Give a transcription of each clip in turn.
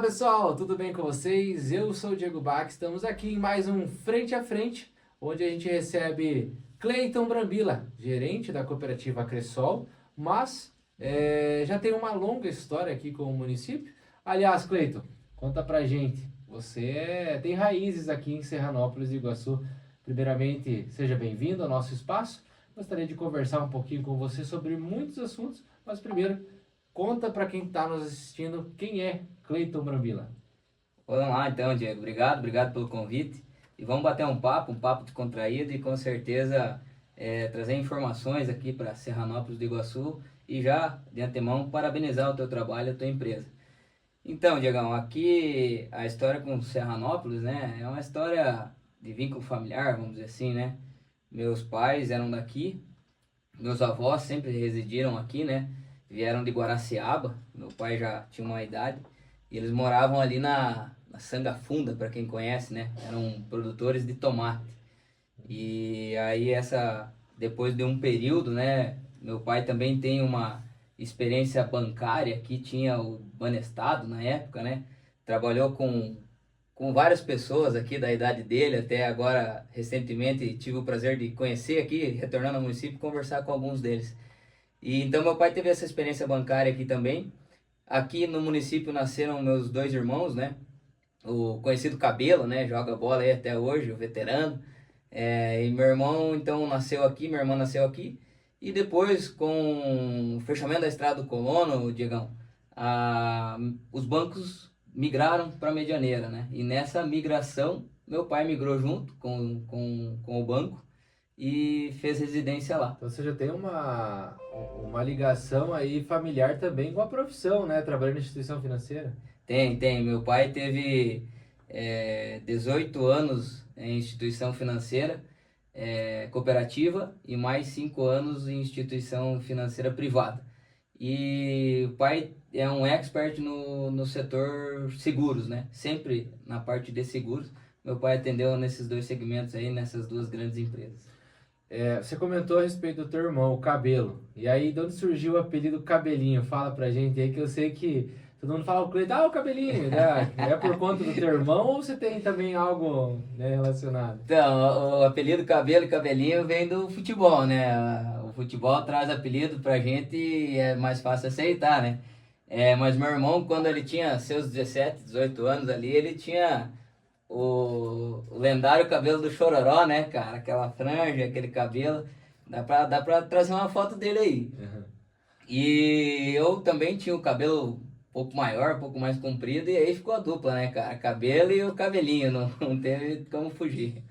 Pessoal, tudo bem com vocês? Eu sou o Diego Bach, estamos aqui em mais um Frente a Frente, onde a gente recebe Cleiton Brambila, gerente da cooperativa Cressol, mas já tem uma longa história aqui com o município. Aliás, Cleiton, conta pra gente, tem raízes aqui em Serranópolis do Iguaçu. Primeiramente, seja bem-vindo ao nosso espaço. Gostaria de conversar um pouquinho com você sobre muitos assuntos, mas primeiro, conta para quem está nos assistindo quem é Cleiton Brambila. Vamos lá então, Diego. Obrigado pelo convite. E vamos bater um papo descontraído e com certeza trazer informações aqui para Serranópolis do Iguaçu e já, de antemão, parabenizar o teu trabalho e a tua empresa. Então, Diegão, aqui a história com Serranópolis, né, é uma história de vínculo familiar, vamos dizer assim, né? Meus pais eram daqui, meus avós sempre residiram aqui, né? Vieram de Guaraciaba, meu pai já tinha uma idade, e eles moravam ali na Sanga Funda, para quem conhece, né? Eram produtores de tomate. E aí depois de um período, né? Meu pai também tem uma experiência bancária, que tinha o Banestado na época, né? Trabalhou com várias pessoas aqui da idade dele, até agora, recentemente, tive o prazer de conhecer aqui, retornando ao município, e conversar com alguns deles. E então meu pai teve essa experiência bancária aqui também. Aqui no município nasceram meus dois irmãos, né? O conhecido Cabelo, né? Joga bola aí até hoje, o veterano. E meu irmão então nasceu aqui, minha irmã nasceu aqui. E depois, com o fechamento da Estrada do Colono, Diegão, a, os bancos migraram para Medianeira, né? E nessa migração, meu pai migrou junto com o banco e fez residência lá. Então você já tem uma ligação aí familiar também com a profissão, né? Trabalhando em instituição financeira. Tem. Meu pai teve 18 anos em instituição financeira cooperativa e mais 5 anos em instituição financeira privada. E o pai é um expert no setor seguros, né? Sempre na parte de seguros. Meu pai atendeu nesses dois segmentos aí, nessas duas grandes empresas. Você comentou a respeito do teu irmão, o Cabelo. E aí, de onde surgiu o apelido Cabelinho? Fala pra gente aí, que eu sei que todo mundo fala o Cleiton, o Cabelinho, né? É por conta do teu irmão ou você tem também algo, né, relacionado? Então, o apelido Cabelo e Cabelinho vem do futebol, né? O futebol traz apelido pra gente e é mais fácil aceitar, né? Mas meu irmão, quando ele tinha seus 17, 18 anos ali, ele tinha o lendário cabelo do Chororó, né, cara? Aquela franja, aquele cabelo. Dá pra trazer uma foto dele aí. Uhum. E eu também tinha o cabelo um pouco maior, um pouco mais comprido, e aí ficou a dupla, né, cara? Cabelo e o cabelinho, não teve como fugir.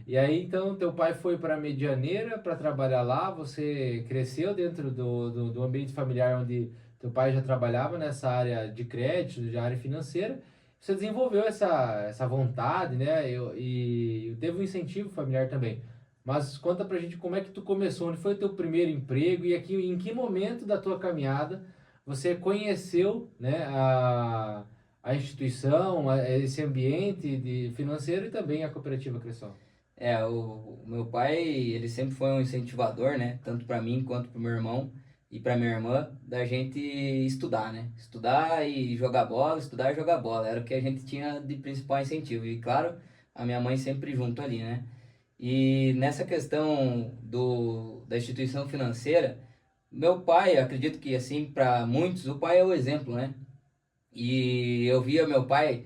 E aí, então, teu pai foi para Medianeira para trabalhar lá, você cresceu dentro do ambiente familiar onde teu pai já trabalhava nessa área de crédito, de área financeira, você desenvolveu essa vontade, né, e teve um incentivo familiar também. Mas conta pra gente como é que tu começou, onde foi o teu primeiro emprego e aqui, em que momento da tua caminhada você conheceu, né, a instituição, esse ambiente financeiro e também a cooperativa Cressol. O meu pai, ele sempre foi um incentivador, né? Tanto para mim quanto para meu irmão e para minha irmã, da gente estudar, né? Estudar e jogar bola, estudar e jogar bola. Era o que a gente tinha de principal incentivo. E claro, a minha mãe sempre junto ali, né? E nessa questão da instituição financeira, meu pai, acredito que assim, para muitos, o pai é o exemplo, né? E eu via meu pai,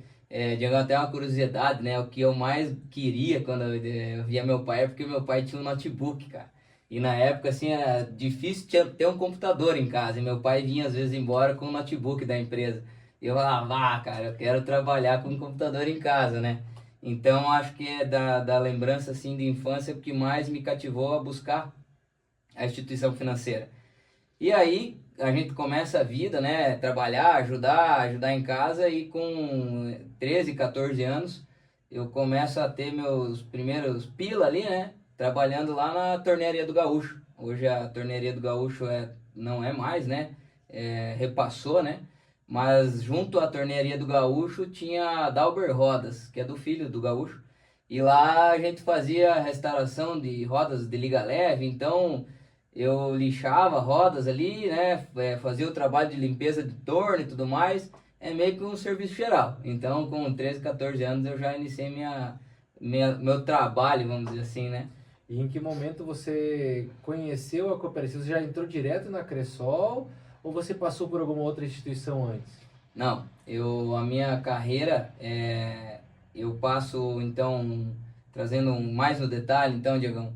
Diego, até uma curiosidade, né? O que eu mais queria quando eu via meu pai é porque meu pai tinha um notebook, cara. E na época, assim, era difícil ter um computador em casa. E meu pai vinha às vezes embora com o notebook da empresa. E eu falava, cara, eu quero trabalhar com um computador em casa, né? Então, acho que é da lembrança, assim, de infância o que mais me cativou a buscar a instituição financeira. E aí a gente começa a vida, né? Trabalhar, ajudar em casa e com 13, 14 anos eu começo a ter meus primeiros pila ali, né? Trabalhando lá na Tornearia do Gaúcho. Hoje a Tornearia do Gaúcho não é mais, né? Repassou, né? Mas junto à Tornearia do Gaúcho tinha a Dalber Rodas, que é do filho do Gaúcho. E lá a gente fazia restauração de rodas de liga leve, então eu lixava rodas ali, né? Fazia o trabalho de limpeza de torno e tudo mais. é meio que um serviço geral. Então, com 13, 14 anos, eu já iniciei meu trabalho, vamos dizer assim, né? E em que momento você conheceu a cooperativa? Você já entrou direto na Cressol ou você passou por alguma outra instituição antes? Não, a minha carreira, eu passo, então, trazendo mais no detalhe, então, Diegão,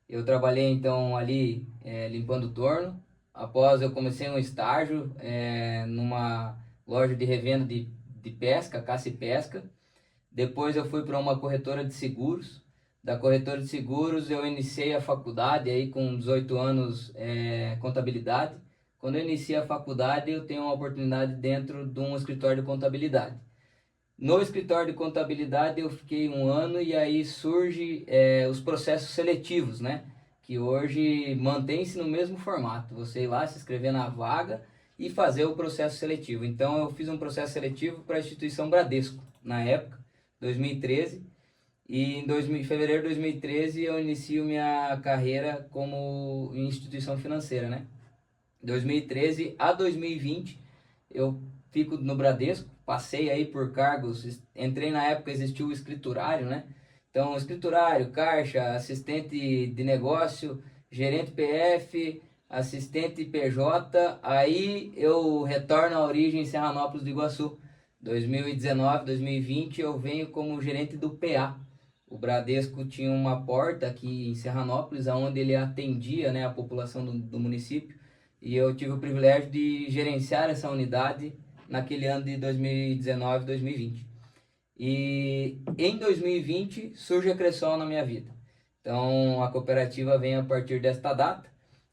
eu trabalhei, então, ali, limpando torno. Após eu comecei um estágio, numa loja de revenda de pesca, caça e pesca. Depois eu fui para uma corretora de seguros. Da corretora de seguros eu iniciei a faculdade aí com 18 anos, contabilidade. Quando eu iniciei a faculdade eu tenho uma oportunidade dentro de um escritório de contabilidade. No escritório de contabilidade eu fiquei um ano e aí surge os processos seletivos, né? Que hoje mantém-se no mesmo formato. Você ir lá, se inscrever na vaga e fazer o processo seletivo. Então eu fiz um processo seletivo para a instituição Bradesco, na época, 2013. E em fevereiro de 2013 eu inicio minha carreira como em instituição financeira, né? 2013 a 2020 eu fico no Bradesco, passei aí por cargos, entrei na época, existiu o escriturário, né? Então, escriturário, caixa, assistente de negócio, gerente PF, assistente PJ, aí eu retorno à origem em Serranópolis do Iguaçu. 2019, 2020 eu venho como gerente do PA. O Bradesco tinha uma porta aqui em Serranópolis, onde ele atendia, né, a população do município, e eu tive o privilégio de gerenciar essa unidade naquele ano de 2019, 2020. E em 2020 surge a Cressol na minha vida. Então a cooperativa vem a partir desta data.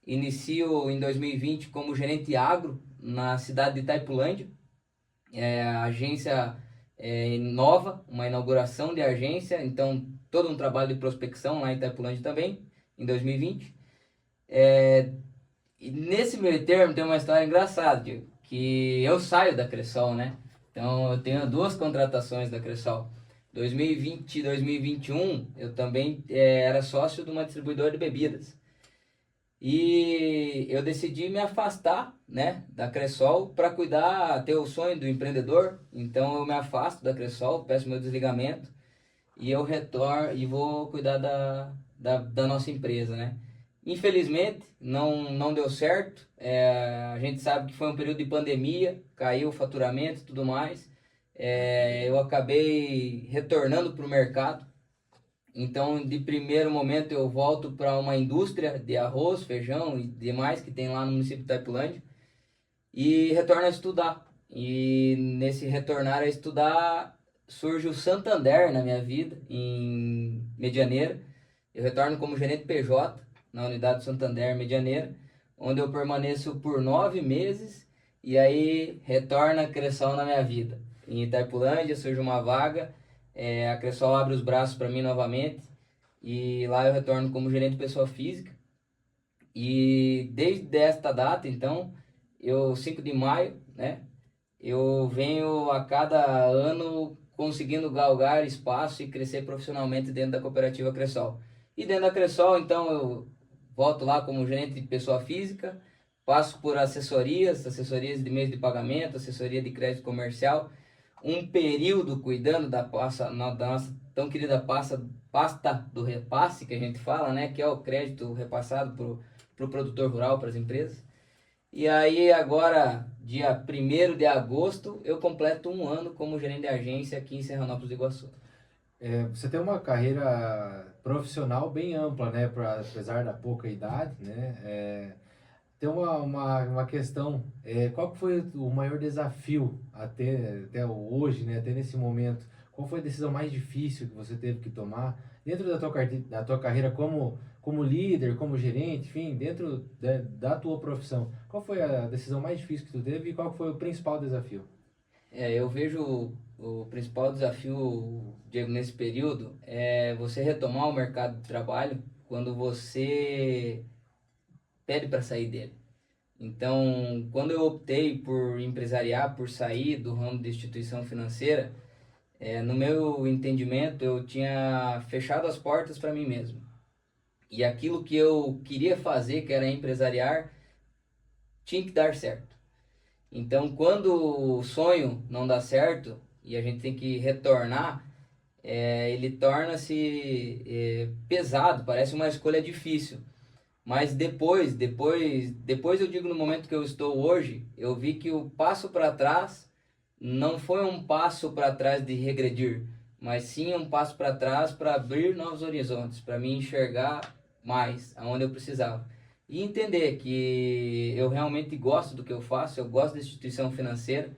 Inicio em 2020 como gerente agro na cidade de Itaipulândia. A agência nova, uma inauguração de agência, então todo um trabalho de prospecção lá em Itaipulândia também, em 2020. E nesse meio termo tem uma história engraçada, Diego, que eu saio da Cressol, né? Então eu tenho duas contratações da Cressol. 2020 e 2021 eu também era sócio de uma distribuidora de bebidas. E eu decidi me afastar, né, da Cressol para cuidar, ter o sonho do empreendedor. Então eu me afasto da Cressol, peço meu desligamento e eu retorno e vou cuidar da nossa empresa, né? Infelizmente, não deu certo. A gente sabe que foi um período de pandemia, caiu o faturamento e tudo mais. Eu acabei retornando para o mercado. Então, de primeiro momento, eu volto para uma indústria de arroz, feijão e demais que tem lá no município de Itaipulândia e retorno a estudar. E nesse retornar a estudar, surge o Santander na minha vida, em Medianeira. Eu retorno como gerente PJ na unidade do Santander Medianeira, onde eu permaneço por 9 meses e aí retorna a Cressol na minha vida. Em Itaipulândia surge uma vaga, a Cressol abre os braços para mim novamente e lá eu retorno como gerente de pessoa física. E desde esta data, então, 5 de maio, né, eu venho a cada ano conseguindo galgar espaço e crescer profissionalmente dentro da cooperativa Cressol. E dentro da Cressol, então, eu volto lá como gerente de pessoa física, passo por assessorias de meios de pagamento, assessoria de crédito comercial, um período cuidando da nossa tão querida pasta do repasse, que a gente fala, né, que é o crédito repassado para o produtor rural, para as empresas. E aí agora, dia 1º de agosto, eu completo um ano como gerente de agência aqui em Serranópolis do Iguaçu. Você tem uma carreira profissional bem ampla, né? Apesar da pouca idade, né? Tem uma questão, qual que foi o maior desafio até hoje, né? Até nesse momento? Qual foi a decisão mais difícil que você teve que tomar dentro da tua carreira como líder, como gerente, enfim, dentro da tua profissão? Qual foi a decisão mais difícil que tu teve e qual foi o principal desafio? Eu vejo o principal desafio, Diego, nesse período é você retomar o mercado de trabalho quando você pede para sair dele. Então, quando eu optei por empresariar, por sair do ramo de instituição financeira, no meu entendimento, eu tinha fechado as portas para mim mesmo. E aquilo que eu queria fazer, que era empresariar, tinha que dar certo. Então, quando o sonho não dá certo e a gente tem que retornar, ele torna-se pesado, parece uma escolha difícil. Mas depois eu digo no momento que eu estou hoje, eu vi que o passo para trás não foi um passo para trás de regredir, mas sim um passo para trás para abrir novos horizontes, para me enxergar mais aonde eu precisava. E entender que eu realmente gosto do que eu faço, eu gosto da instituição financeira.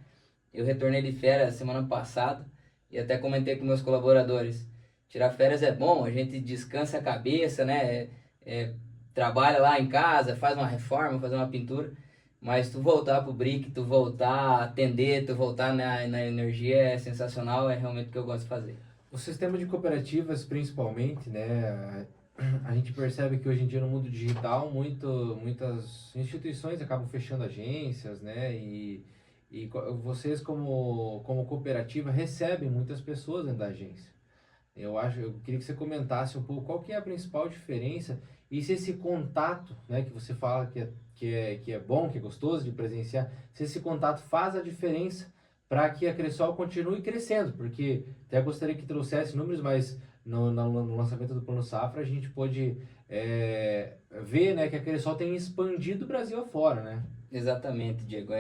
Eu retornei de férias semana passada e até comentei com meus colaboradores. Tirar férias é bom, a gente descansa a cabeça, né? É, trabalha lá em casa, faz uma reforma, faz uma pintura, mas tu voltar pro brick, tu voltar a atender, tu voltar na energia é sensacional, é realmente o que eu gosto de fazer. O sistema de cooperativas, principalmente, né? A gente percebe que hoje em dia no mundo digital muitas instituições acabam fechando agências, né? Vocês como cooperativa recebem muitas pessoas dentro da agência. Eu queria que você comentasse um pouco qual que é a principal diferença e se esse contato, né, que você fala que é bom, que é gostoso de presenciar, se esse contato faz a diferença para que a Cressol continue crescendo, porque até gostaria que trouxesse números, mas no lançamento do Plano Safra a gente pôde ver, né, que a Cressol tem expandido o Brasil afora, né? Exatamente, Diego.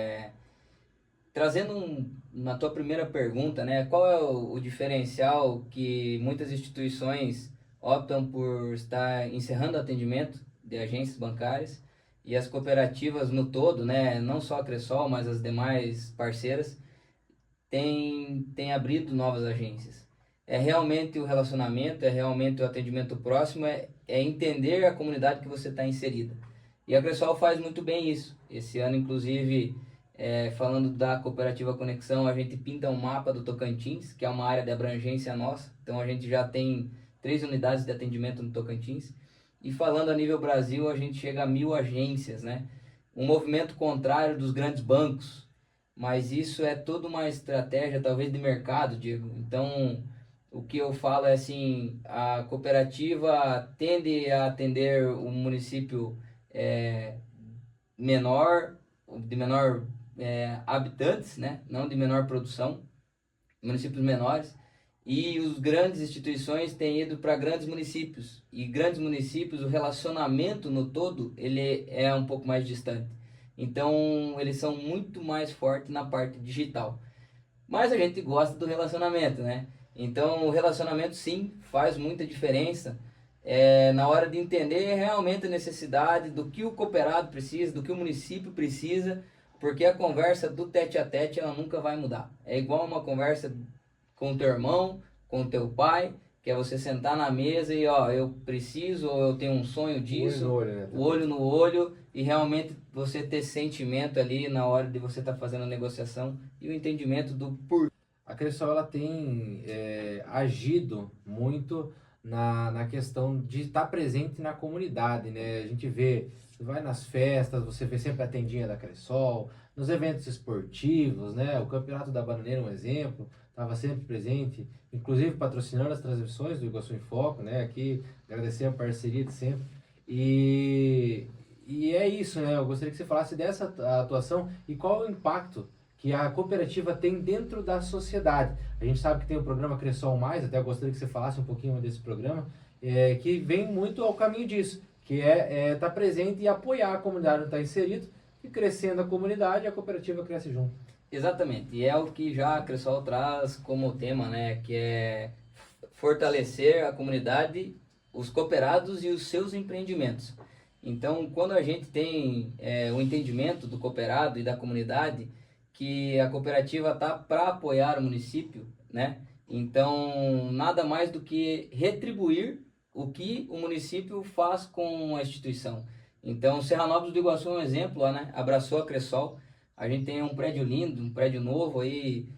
Trazendo na tua primeira pergunta, né, qual é o diferencial que muitas instituições optam por estar encerrando o atendimento de agências bancárias e as cooperativas no todo, né, não só a Cressol, mas as demais parceiras, têm abrido novas agências. É realmente o relacionamento, é realmente o atendimento próximo, é entender a comunidade que você está inserida. E a Cressol faz muito bem isso. Esse ano, inclusive, falando da Cooperativa Conexão, a gente pinta um mapa do Tocantins, que é uma área de abrangência nossa. Então, a gente já tem 3 unidades de atendimento no Tocantins. E falando a nível Brasil, a gente chega a 1.000 agências, né? Um movimento contrário dos grandes bancos, mas isso é toda uma estratégia, talvez, de mercado, Diego. Então, o que eu falo é assim, a cooperativa tende a atender um município menor, de menor habitantes, né? Não de menor produção, municípios menores, e os grandes instituições têm ido para grandes municípios, e grandes municípios, o relacionamento no todo, ele é um pouco mais distante. Então, eles são muito mais fortes na parte digital. Mas a gente gosta do relacionamento, né? Então, o relacionamento, sim, faz muita diferença na hora de entender realmente a necessidade do que o cooperado precisa, do que o município precisa, porque a conversa do tete a tete, ela nunca vai mudar. É igual uma conversa com o teu irmão, com o teu pai, que é você sentar na mesa e, ó, eu preciso, ou eu tenho um sonho disso, Olho no olho, né? o olho no olho, e realmente você ter sentimento ali na hora de você estar fazendo a negociação e o entendimento do porquê. A Cressol ela tem agido muito na questão de estar presente na comunidade, né? A gente vê, você vai nas festas, você vê sempre a tendinha da Cressol, nos eventos esportivos, né? O Campeonato da Bananeira é um exemplo, estava sempre presente, inclusive patrocinando as transmissões do Iguaçu em Foco, né? Aqui, agradecer a parceria de sempre. E é isso, né? Eu gostaria que você falasse dessa atuação e qual é o impacto que a cooperativa tem dentro da sociedade. A gente sabe que tem o programa Cressol Mais, até eu gostaria que você falasse um pouquinho desse programa, que vem muito ao caminho disso, que é estar presente e apoiar a comunidade onde está inserido, e crescendo a comunidade, a cooperativa cresce junto. Exatamente, e é o que já a Cressol traz como tema, né, que é fortalecer a comunidade, os cooperados e os seus empreendimentos. Então, quando a gente tem o entendimento do cooperado e da comunidade, que a cooperativa está para apoiar o município, né? Então, nada mais do que retribuir o que o município faz com a instituição. Então, Serranópolis do Iguaçu é um exemplo, né? Abraçou a Cressol. A gente tem um prédio lindo, um prédio novo aí,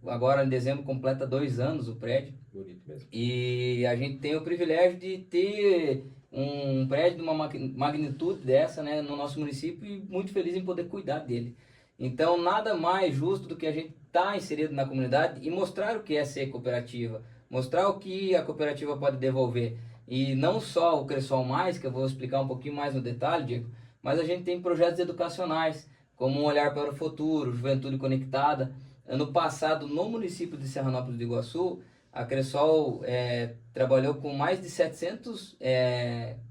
agora em dezembro completa 2 anos o prédio. Bonito mesmo. E a gente tem o privilégio de ter um prédio de uma magnitude dessa, né, no nosso município e muito feliz em poder cuidar dele. Então, nada mais justo do que a gente estar inserido na comunidade e mostrar o que é ser cooperativa, mostrar o que a cooperativa pode devolver. E não só o Cressol Mais, que eu vou explicar um pouquinho mais no detalhe, Diego, mas a gente tem projetos educacionais. como um olhar para o futuro, juventude conectada. Ano passado, no município de Serranópolis do Iguaçu, a Cressol trabalhou com mais de 700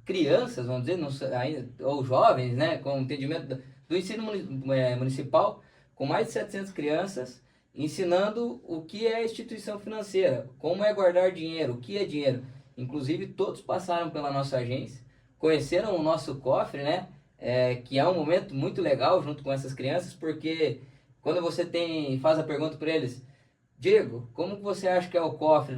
crianças, vamos dizer, não sei, ou jovens, né, com entendimento do ensino municipal, com mais de 700 crianças, ensinando o que é instituição financeira, como é guardar dinheiro, o que é dinheiro. Inclusive, todos passaram pela nossa agência, conheceram o nosso cofre, né, que é um momento muito legal junto com essas crianças, porque quando você faz a pergunta para eles, Diego, como que você acha que é o cofre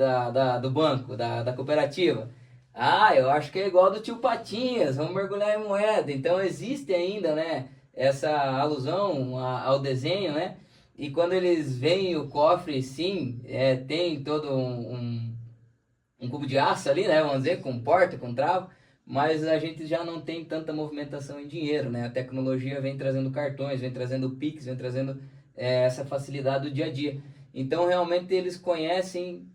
do banco, da cooperativa? Ah, eu acho que é igual do tio Patinhas, vamos mergulhar em moeda. Então existe ainda, né, essa alusão ao desenho, né? E quando eles veem o cofre, sim, tem todo um cubo de aço ali, né? Vamos dizer, com porta, com trava, mas a gente já não tem tanta movimentação em dinheiro, né? A tecnologia vem trazendo cartões, vem trazendo Pix, vem trazendo essa facilidade do dia a dia. Então, realmente, eles conhecem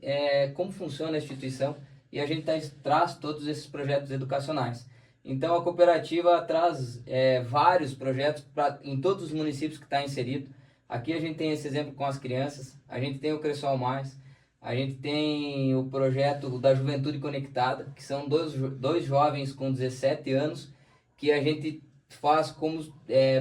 como funciona a instituição e a gente traz todos esses projetos educacionais. Então, a cooperativa traz vários projetos em todos os municípios que está inserido. Aqui a gente tem esse exemplo com as crianças, a gente tem o Cressol Mais, a gente tem o projeto da Juventude Conectada, que são dois jovens com 17 anos, que a gente faz como,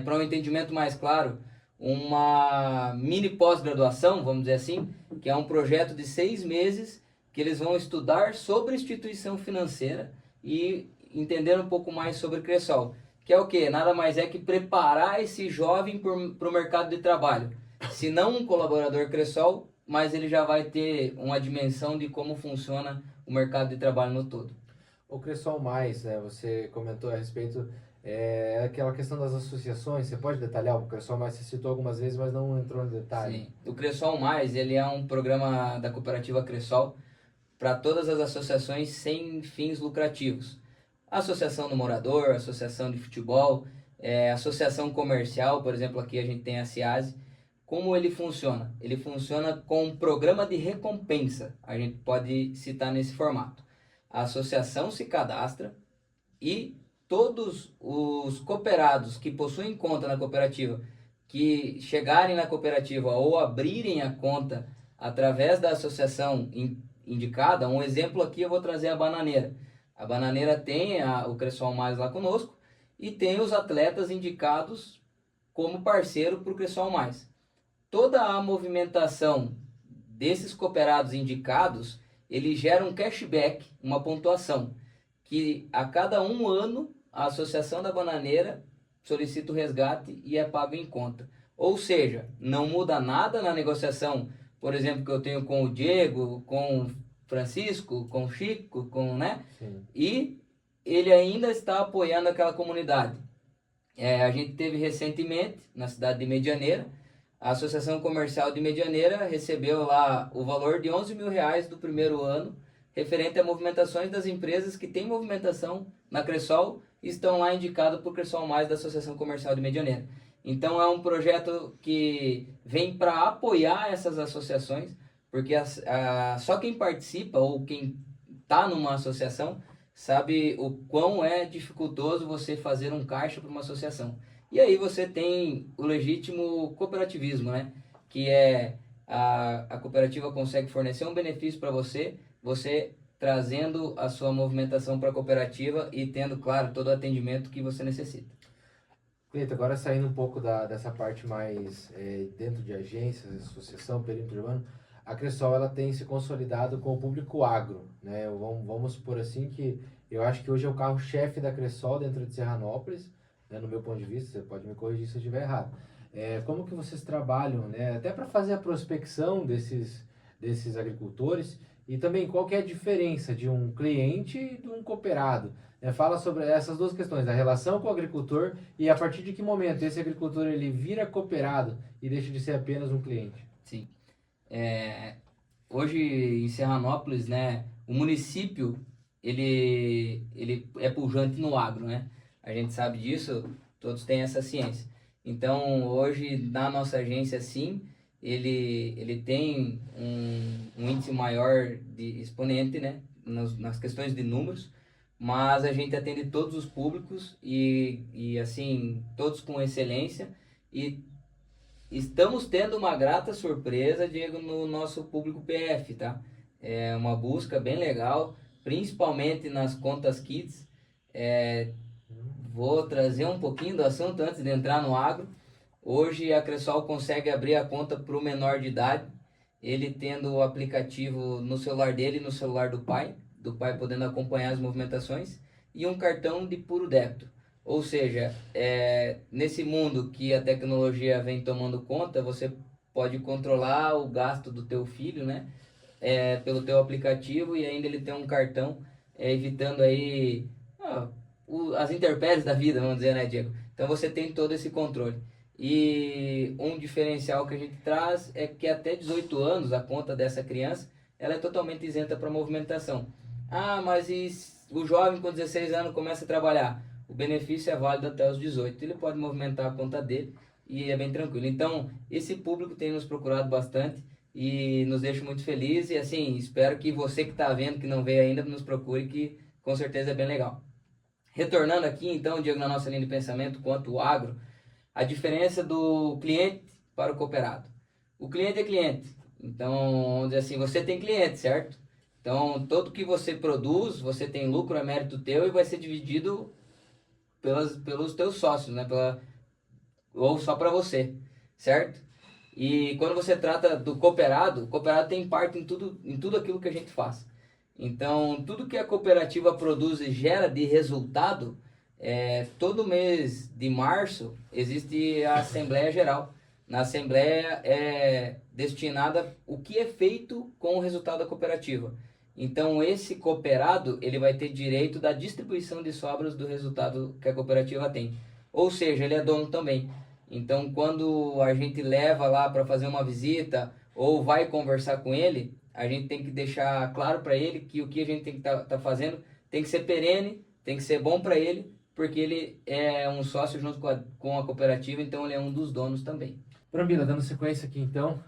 para um entendimento mais claro, uma mini pós-graduação, vamos dizer assim, que é um projeto de 6 meses, que eles vão estudar sobre instituição financeira e entender um pouco mais sobre Cressol. Que é o quê? Nada mais é que preparar esse jovem para o mercado de trabalho. Se não um colaborador Cressol, mas ele já vai ter uma dimensão de como funciona o mercado de trabalho no todo. O Cressol Mais, né, você comentou a respeito, aquela questão das associações, você pode detalhar o Cressol Mais? Você citou algumas vezes, mas não entrou no detalhe. Sim, o Cressol Mais, ele é um programa da cooperativa Cressol para todas as associações sem fins lucrativos. Associação do morador, associação de futebol, associação comercial, por exemplo, aqui a gente tem a CIASE. Como ele funciona? Ele funciona com um programa de recompensa, a gente pode citar nesse formato. A associação se cadastra e todos os cooperados que possuem conta na cooperativa, que chegarem na cooperativa ou abrirem a conta através da associação indicada, um exemplo aqui eu vou trazer a Bananeira. A Bananeira tem o Cressol Mais lá conosco e tem os atletas indicados como parceiro para o Cressol Mais. Toda a movimentação desses cooperados indicados, ele gera um cashback, uma pontuação, que a cada 1 ano a Associação da Bananeira solicita o resgate e é pago em conta. Ou seja, não muda nada na negociação, por exemplo, que eu tenho com o Diego, com o Francisco, com o Chico, né? Sim. E ele ainda está apoiando aquela comunidade. A gente teve recentemente, na cidade de Medianeira, a Associação Comercial de Medianeira recebeu lá o valor de R$ 11.000 do primeiro ano, referente a movimentações das empresas que têm movimentação na Cressol e estão lá indicadas por Cressol Mais da Associação Comercial de Medianeira. Então é um projeto que vem para apoiar essas associações, porque só quem participa ou quem está numa associação sabe o quão é dificultoso você fazer um caixa para uma associação. E aí você tem o legítimo cooperativismo, né? Que a cooperativa consegue fornecer um benefício para você trazendo a sua movimentação para a cooperativa e tendo, claro, todo o atendimento que você necessita. Cleiton, agora saindo um pouco dessa parte mais dentro de agências, associação, perímetro urbano, a Cressol ela tem se consolidado com o público agro, né? Vamos supor assim que eu acho que hoje é o carro-chefe da Cressol dentro de Serranópolis, né, no meu ponto de vista, você pode me corrigir se eu estiver errado. Como que vocês trabalham, né, até para fazer a prospecção desses agricultores e também qual que é a diferença de um cliente e de um cooperado? Fala sobre essas duas questões, a relação com o agricultor e a partir de que momento esse agricultor ele vira cooperado e deixa de ser apenas um cliente. Sim. Hoje em Serranópolis, né, o município ele é pujante no agro, né? A gente sabe disso, todos têm essa ciência. Então, hoje, na nossa agência, sim, ele tem um índice maior de exponente, né, nas questões de números, mas a gente atende todos os públicos e assim, todos com excelência E estamos tendo uma grata surpresa, Diego, no nosso público PF, tá? É uma busca bem legal, principalmente nas contas kits. É, vou trazer um pouquinho do assunto antes de entrar no agro. Hoje a Cressol consegue abrir a conta para o menor de idade, ele tendo o aplicativo no celular dele e no celular do pai podendo acompanhar as movimentações, e um cartão de puro débito. Ou seja, nesse mundo que a tecnologia vem tomando conta, você pode controlar o gasto do teu filho, né? Pelo teu aplicativo, e ainda ele tem um cartão, evitando aí as intempéries da vida, vamos dizer, né, Diego? Então você tem todo esse controle. E um diferencial que a gente traz é que até 18 anos a conta dessa criança ela é totalmente isenta para movimentação. Ah, mas e o jovem com 16 anos começa a trabalhar? O benefício é válido até os 18. Ele pode movimentar a conta dele e é bem tranquilo. Então, esse público tem nos procurado bastante e nos deixa muito felizes. E assim, espero que você que está vendo, que não veio ainda, nos procure, que com certeza é bem legal. Retornando aqui, então, Diego, na nossa linha de pensamento quanto ao agro, a diferença do cliente para o cooperado. O cliente é cliente. Então, vamos dizer assim, você tem cliente, certo? Então, todo que você produz, você tem lucro, é mérito teu e vai ser dividido pelos teus sócios, né? Ou só para você, certo? E quando você trata do cooperado, o cooperado tem parte em tudo aquilo que a gente faz. Então, tudo que a cooperativa produz e gera de resultado, todo mês de março existe a Assembleia Geral. Na Assembleia é destinada o que é feito com o resultado da cooperativa. Então, esse cooperado ele vai ter direito da distribuição de sobras do resultado que a cooperativa tem. Ou seja, ele é dono também. Então, quando a gente leva lá para fazer uma visita ou vai conversar com ele, a gente tem que deixar claro para ele que o que a gente tem que tá fazendo tem que ser perene, tem que ser bom para ele, porque ele é um sócio junto com a cooperativa, então ele é um dos donos também. Brambila, dando sequência aqui então,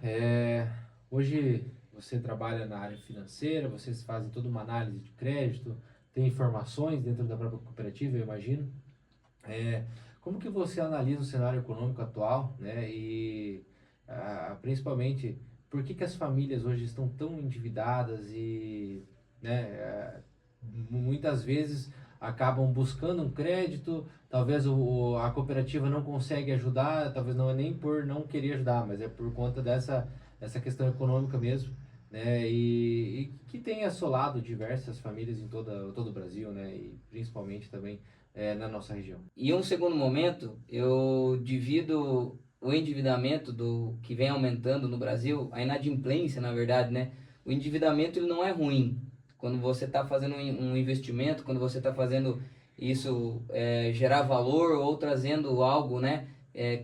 hoje você trabalha na área financeira, vocês fazem toda uma análise de crédito, tem informações dentro da própria cooperativa, eu imagino. Como que você analisa o cenário econômico atual, né? E principalmente, por que as famílias hoje estão tão endividadas e, né, muitas vezes acabam buscando um crédito, talvez a cooperativa não consegue ajudar, talvez não é nem por não querer ajudar, mas é por conta dessa questão econômica mesmo, né? E que tem assolado diversas famílias em todo o Brasil, né? E principalmente também na nossa região. E um segundo momento, eu divido o endividamento que vem aumentando no Brasil, a inadimplência, na verdade, né? O endividamento ele não é ruim. Quando você está fazendo um investimento, quando você está fazendo isso gerar valor ou trazendo algo, né?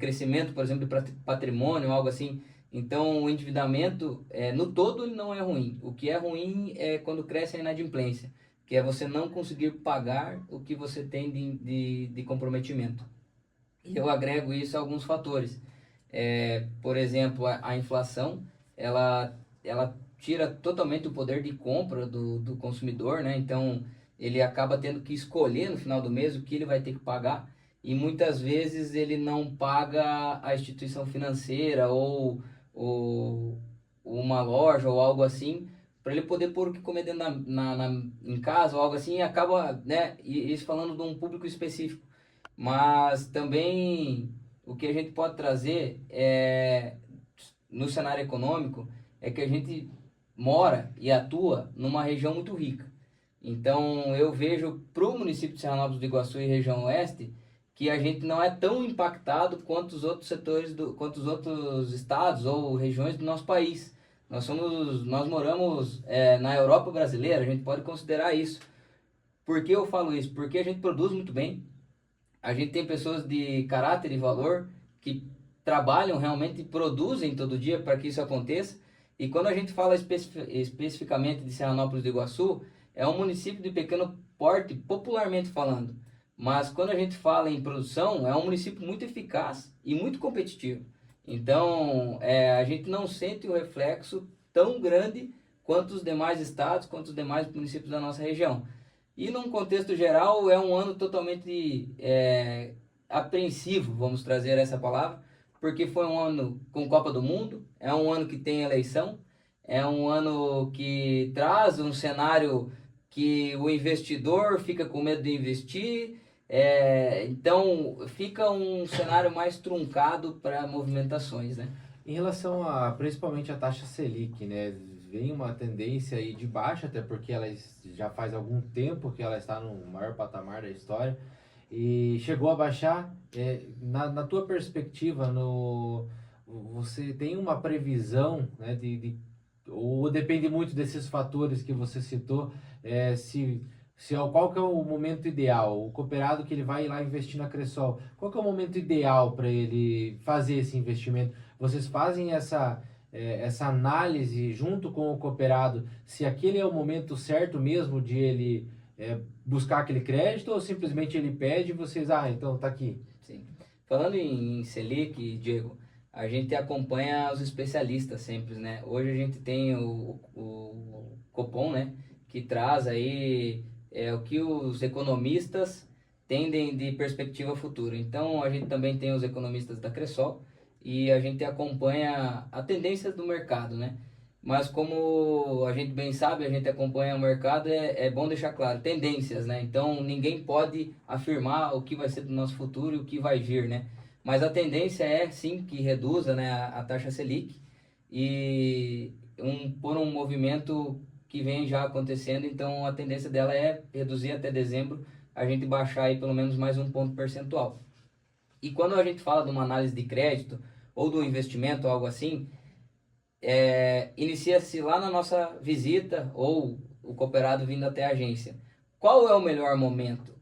Crescimento, por exemplo, de patrimônio, algo assim. Então, o endividamento, no todo, ele não é ruim. O que é ruim é quando cresce a inadimplência, que é você não conseguir pagar o que você tem de comprometimento. E eu agrego isso a alguns fatores. Por exemplo, a inflação, ela tira totalmente o poder de compra do consumidor, né? Então, ele acaba tendo que escolher no final do mês o que ele vai ter que pagar, e muitas vezes ele não paga a instituição financeira ou uma loja ou algo assim, para ele poder pôr o que comer dentro em casa ou algo assim, e acaba, né? E isso falando de um público específico. Mas também o que a gente pode trazer no cenário econômico é que a gente mora e atua numa região muito rica. Então eu vejo para o município de Serranópolis do Iguaçu e região oeste que a gente não é tão impactado quanto os outros setores, quanto os outros estados ou regiões do nosso país. Nós moramos na Europa brasileira, a gente pode considerar isso. Por que eu falo isso? Porque a gente produz muito bem, a gente tem pessoas de caráter e valor que trabalham realmente e produzem todo dia para que isso aconteça. E quando a gente fala especificamente de Serranópolis do Iguaçu, é um município de pequeno porte, popularmente falando. Mas quando a gente fala em produção, é um município muito eficaz e muito competitivo. Então, a gente não sente o reflexo tão grande quanto os demais estados, quanto os demais municípios da nossa região. E num contexto geral, é um ano totalmente apreensivo, vamos trazer essa palavra, porque foi um ano com Copa do Mundo, é um ano que tem eleição, é um ano que traz um cenário que o investidor fica com medo de investir, então fica um cenário mais truncado para movimentações, né? Em relação a, principalmente a taxa Selic, né? Vem uma tendência aí de baixa, até porque ela já faz algum tempo que ela está no maior patamar da história e chegou a baixar. Na tua perspectiva, você tem uma previsão, né, ou depende muito desses fatores que você citou, qual que é o momento ideal? O cooperado que ele vai lá investir na Cressol, qual que é o momento ideal para ele fazer esse investimento? Vocês fazem essa análise junto com o cooperado, se aquele é o momento certo mesmo de ele buscar aquele crédito, ou simplesmente ele pede e vocês, então tá aqui. Sim. Falando em Selic, Diego, a gente acompanha os especialistas sempre, né? Hoje a gente tem o Copom, né? Que traz aí o que os economistas tendem de perspectiva futura. Então a gente também tem os economistas da Cressol e a gente acompanha a tendência do mercado, né? Mas como a gente bem sabe, a gente acompanha o mercado, é bom deixar claro, tendências, né? Então ninguém pode afirmar o que vai ser do nosso futuro e o que vai vir, né? Mas a tendência é sim que reduza, né, a taxa Selic e por um movimento que vem já acontecendo, então a tendência dela é reduzir até dezembro, a gente baixar aí pelo menos mais um ponto percentual. E quando a gente fala de uma análise de crédito ou do investimento, algo assim, inicia-se lá na nossa visita ou o cooperado vindo até a agência. Qual é o melhor momento?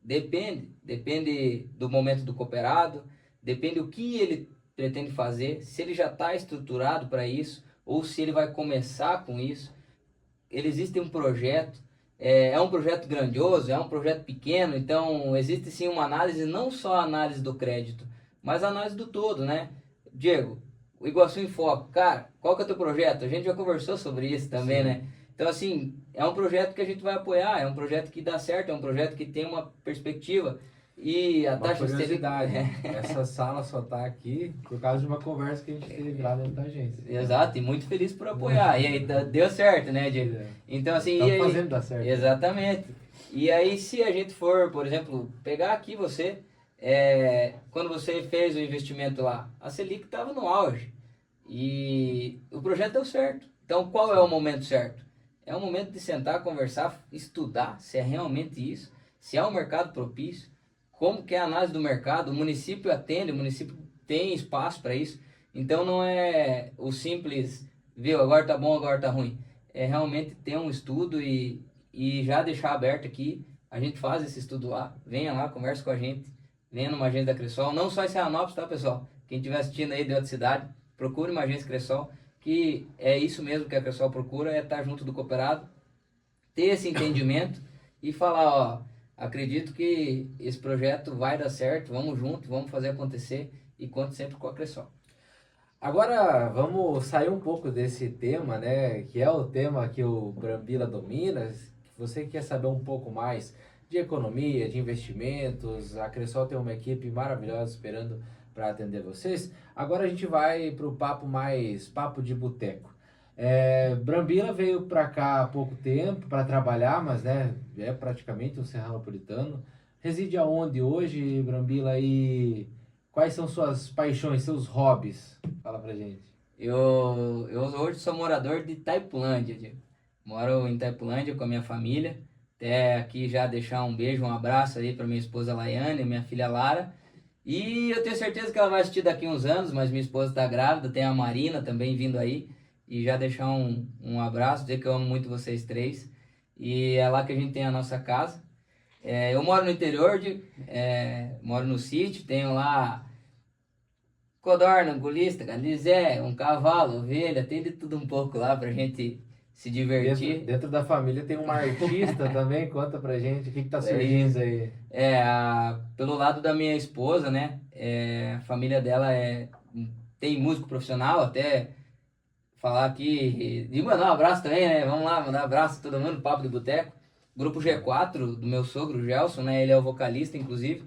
Depende do momento do cooperado, depende o que ele pretende fazer, se ele já está estruturado para isso ou se ele vai começar com isso. Ele existe um projeto, é um projeto grandioso, é um projeto pequeno, então existe sim uma análise, não só a análise do crédito, mas a análise do todo, né? Diego, o Iguaçu em Foco, cara, qual que é o teu projeto? A gente já conversou sobre isso também, sim, né? Então, assim, é um projeto que a gente vai apoiar, é um projeto que dá certo, é um projeto que tem uma perspectiva e a taxa de curiosidade, essa sala só está aqui por causa de uma conversa que a gente teve lá dentro da agência. Exato, e muito feliz por apoiar. E aí deu certo, né, Diego? Então, assim... Estamos fazendo dar certo. Exatamente. E aí, se a gente for, por exemplo, pegar aqui você, quando você fez o investimento lá, a Selic estava no auge e o projeto deu certo. Então, qual é o momento certo? É o momento de sentar, conversar, estudar se é realmente isso, se é um mercado propício, como que é a análise do mercado, o município atende, o município tem espaço para isso. Então não é o simples, viu, agora tá bom, agora tá ruim. É realmente ter um estudo e já deixar aberto aqui, a gente faz esse estudo lá, venha lá, conversa com a gente, venha numa agência da Cressol, não só em Serranópolis, tá, pessoal? Quem estiver assistindo aí de outra cidade, procure uma agência Cressol, que é isso mesmo que a Cressol procura, é estar junto do cooperado, ter esse entendimento e falar, ó, acredito que esse projeto vai dar certo, vamos junto, vamos fazer acontecer e conte sempre com a Cressol. Agora vamos sair um pouco desse tema, né, que é o tema que o Brambila domina. Você quer saber um pouco mais de economia, de investimentos, a Cressol tem uma equipe maravilhosa esperando para atender vocês. Agora a gente vai para o papo de boteco. Brambila veio para cá há pouco tempo para trabalhar, mas né, é praticamente um serranopolitano. Reside aonde hoje, Brambila, e quais são suas paixões, seus hobbies? Fala pra gente. Eu hoje sou morador de Itaipulândia, Diego. Moro em Itaipulândia com a minha família. Até aqui já deixar um beijo, um abraço aí para minha esposa Laiane e minha filha Lara. E eu tenho certeza que ela vai assistir daqui uns anos, mas minha esposa está grávida, tem a Marina também vindo aí. E já deixar um abraço, dizer que eu amo muito vocês três. E é lá que a gente tem a nossa casa. Eu moro no interior, moro no sítio, tenho lá codorna, angulista, galizé, um cavalo, ovelha, tem de tudo um pouco lá pra gente se divertir. Dentro da família tem uma artista também, conta pra gente, o que tá surgindo aí? Pelo lado da minha esposa, né, a família dela tem músico profissional, até falar aqui, e mandar um abraço também, né, vamos lá, mandar um abraço a todo mundo, Papo de Boteco. Grupo G4, do meu sogro, Gelson, né, ele é o vocalista, inclusive,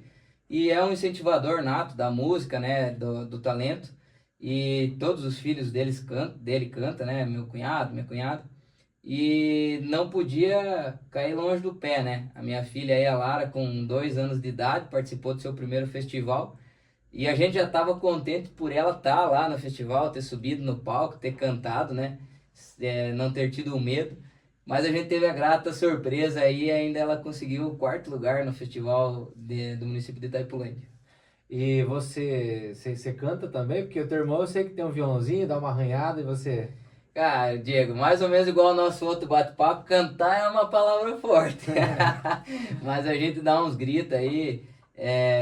e é um incentivador nato da música, né, do talento, e todos os filhos dele cantam, né, meu cunhado, minha cunhada, e não podia cair longe do pé, né? A minha filha aí, a Lara, com 2 anos de idade, participou do seu primeiro festival, e a gente já estava contente por ela estar lá no festival, ter subido no palco, ter cantado, né? Não ter tido o medo. Mas a gente teve a grata surpresa aí e ainda ela conseguiu o 4º lugar no festival do município de Itaipulândia. E você canta também? Porque o teu irmão eu sei que tem um violãozinho, dá uma arranhada e você... Cara, Diego, mais ou menos igual ao nosso outro bate-papo, cantar é uma palavra forte. Mas a gente dá uns gritos aí.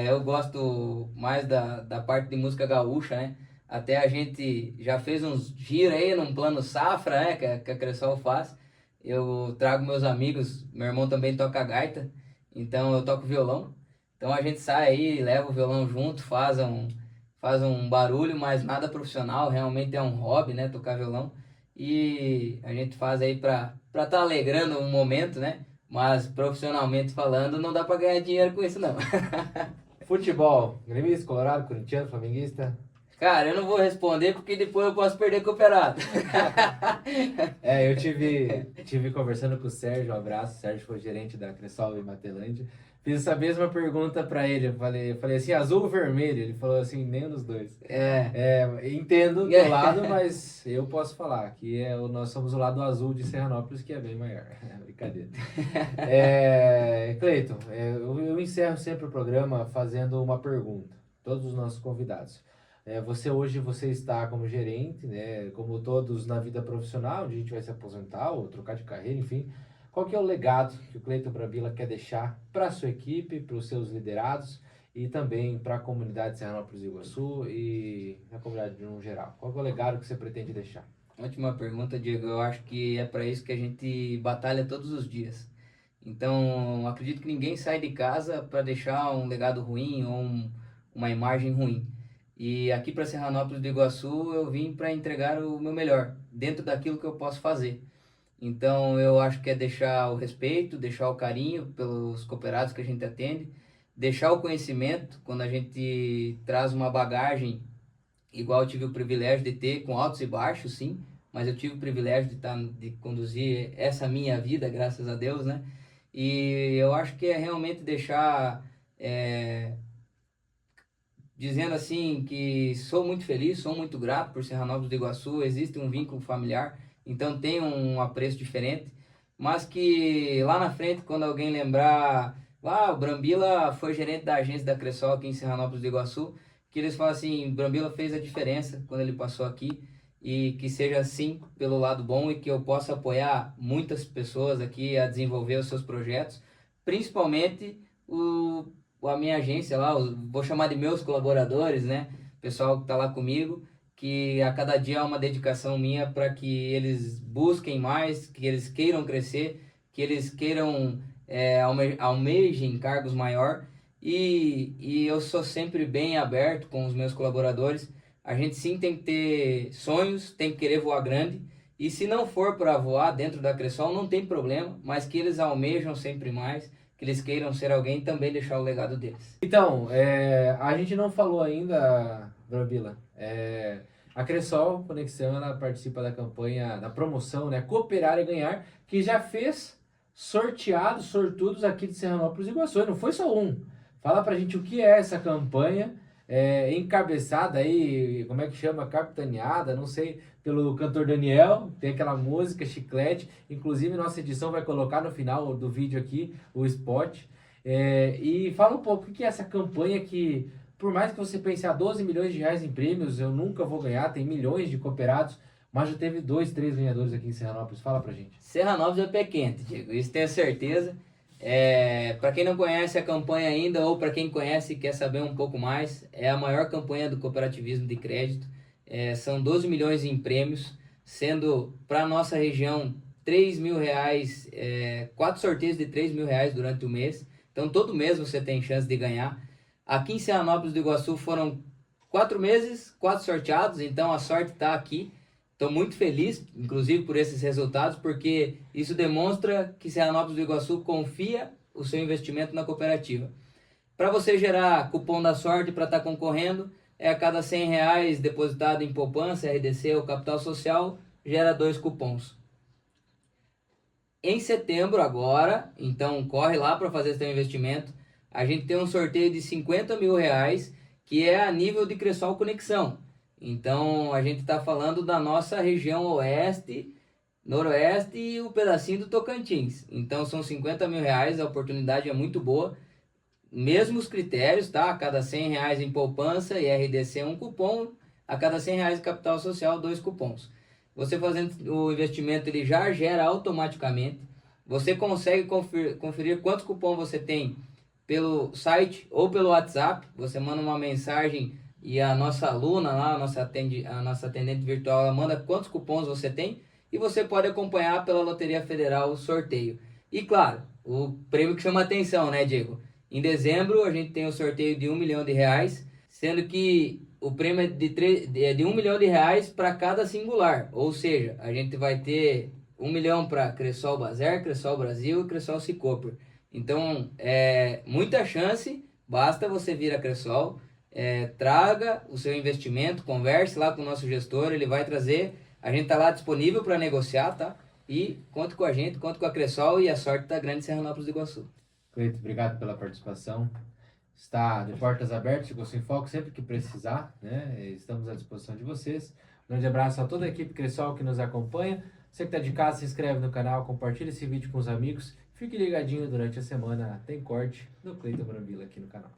Eu gosto mais da parte de música gaúcha, né? Até a gente já fez uns giros aí num plano safra, né? Que a Cressol faz. Eu trago meus amigos, meu irmão também toca gaita, então eu toco violão. Então a gente sai aí, leva o violão junto, faz um barulho, mas nada profissional, realmente é um hobby, né? Tocar violão. E a gente faz aí pra tá alegrando um momento, né? Mas profissionalmente falando, não dá pra ganhar dinheiro com isso, não. Futebol, gremista, colorado, corintiano, flamenguista? Cara, eu não vou responder porque depois eu posso perder cooperado. Eu tive conversando com o Sérgio, um abraço, o Sérgio foi gerente da Cressol em Matelândia. Fiz essa mesma pergunta para ele, eu falei assim, azul ou vermelho? Ele falou assim, nenhum dos dois. Entendo do teu lado, mas eu posso falar que nós somos o lado azul de Serranópolis, que é bem maior. Brincadeira. Cleiton, eu encerro sempre o programa fazendo uma pergunta, todos os nossos convidados. Hoje você está como gerente, né, como todos na vida profissional, onde a gente vai se aposentar ou trocar de carreira, enfim. Qual que é o legado que o Cleiton Brambila quer deixar para a sua equipe, para os seus liderados e também para a comunidade de Serranópolis do Iguaçu e a comunidade no geral? Qual que é o legado que você pretende deixar? Ótima pergunta, Diego. Eu acho que é para isso que a gente batalha todos os dias. Então, acredito que ninguém sai de casa para deixar um legado ruim ou uma imagem ruim. E aqui para Serranópolis do Iguaçu eu vim para entregar o meu melhor, dentro daquilo que eu posso fazer. Então eu acho que é deixar o respeito, deixar o carinho pelos cooperados que a gente atende, deixar o conhecimento quando a gente traz uma bagagem, igual eu tive o privilégio de ter, com altos e baixos, sim, mas eu tive o privilégio de conduzir essa minha vida, graças a Deus, né? E eu acho que é realmente deixar dizendo assim que sou muito feliz, sou muito grato por Serranópolis do Iguaçu, existe um vínculo familiar, então tem um apreço diferente, mas que lá na frente, quando alguém lembrar, o Brambila foi gerente da agência da Cressol aqui em Serranópolis do Iguaçu, que eles falam assim, Brambila fez a diferença quando ele passou aqui, e que seja assim pelo lado bom e que eu possa apoiar muitas pessoas aqui a desenvolver os seus projetos, principalmente a minha agência lá, vou chamar de meus colaboradores, né? Pessoal que está lá comigo, que a cada dia é uma dedicação minha para que eles busquem mais, que eles queiram crescer, que eles queiram almejem cargos maior e eu sou sempre bem aberto com os meus colaboradores. A gente sim tem que ter sonhos, tem que querer voar grande. E se não for para voar dentro da Cressol, não tem problema, mas que eles almejam sempre mais, que eles queiram ser alguém e também deixar o legado deles. Então, a gente não falou ainda, Brambila, a Cressol Conexão, ela participa da campanha, da promoção, né, Cooperar e Ganhar, que já fez sortudos aqui de Serranópolis e Iguaçu, e não foi só um. Fala pra gente o que é essa campanha, encabeçada aí, como é que chama, capitaneada, não sei, pelo cantor Daniel, tem aquela música, Chiclete, inclusive nossa edição vai colocar no final do vídeo aqui o spot. E fala um pouco o que é essa campanha que, por mais que você pense, 12 milhões de reais em prêmios, eu nunca vou ganhar, tem milhões de cooperados, mas já teve 2, 3 ganhadores aqui em Serranópolis. Fala pra gente. Serranópolis é pé quente, Diego, isso tenho certeza. Para quem não conhece a campanha ainda, ou para quem conhece e quer saber um pouco mais, é a maior campanha do cooperativismo de crédito. São 12 milhões em prêmios, sendo para a nossa região 3 mil reais, 4 sorteios de 3 mil reais durante o mês. Então todo mês você tem chance de ganhar. Aqui em Serranópolis do Iguaçu foram 4 meses, 4 sorteados, então a sorte está aqui. Estou muito feliz, inclusive, por esses resultados, porque isso demonstra que Serranópolis do Iguaçu confia o seu investimento na cooperativa. Para você gerar cupom da sorte para estar concorrendo, a cada R$ 100 depositado em poupança, RDC ou capital social, gera 2 cupons. Em setembro agora, então corre lá para fazer esse teu investimento, a gente tem um sorteio de R$ 50 mil, que é a nível de Cressol Conexão. Então a gente está falando da nossa região oeste, noroeste e o pedacinho do Tocantins. Então são R$ 50 mil, a oportunidade é muito boa. Mesmos critérios, tá? A cada R$ 100 em poupança e RDC um cupom, a cada R$ 100 em capital social 2 cupons. Você fazendo o investimento, ele já gera automaticamente. Você consegue conferir quantos cupons você tem pelo site ou pelo WhatsApp. Você manda uma mensagem e a nossa aluna lá, a nossa atendente virtual, ela manda quantos cupons você tem e você pode acompanhar pela Loteria Federal o sorteio. E claro, o prêmio que chama atenção, né, Diego? Em dezembro a gente tem o sorteio de R$ 1 milhão, sendo que o prêmio é de R$ 1 milhão para cada singular. Ou seja, a gente vai ter R$ 1 milhão para Cressol Bazer, Cressol Brasil e Cressol Cicoper. Então, muita chance, basta você vir a Cressol, traga o seu investimento, converse lá com o nosso gestor, ele vai trazer, a gente está lá disponível para negociar, tá? E conte com a gente, conte com a Cressol e a sorte está grande em Serranópolis do Iguaçu. Cleiton, obrigado pela participação. Está de portas abertas, Iguaçu em Foco, sempre que precisar, né? Estamos à disposição de vocês. Um grande abraço a toda a equipe Cressol que nos acompanha. Você que está de casa, se inscreve no canal, compartilha esse vídeo com os amigos. Fique ligadinho durante a semana, tem corte do Cleiton Brambila aqui no canal.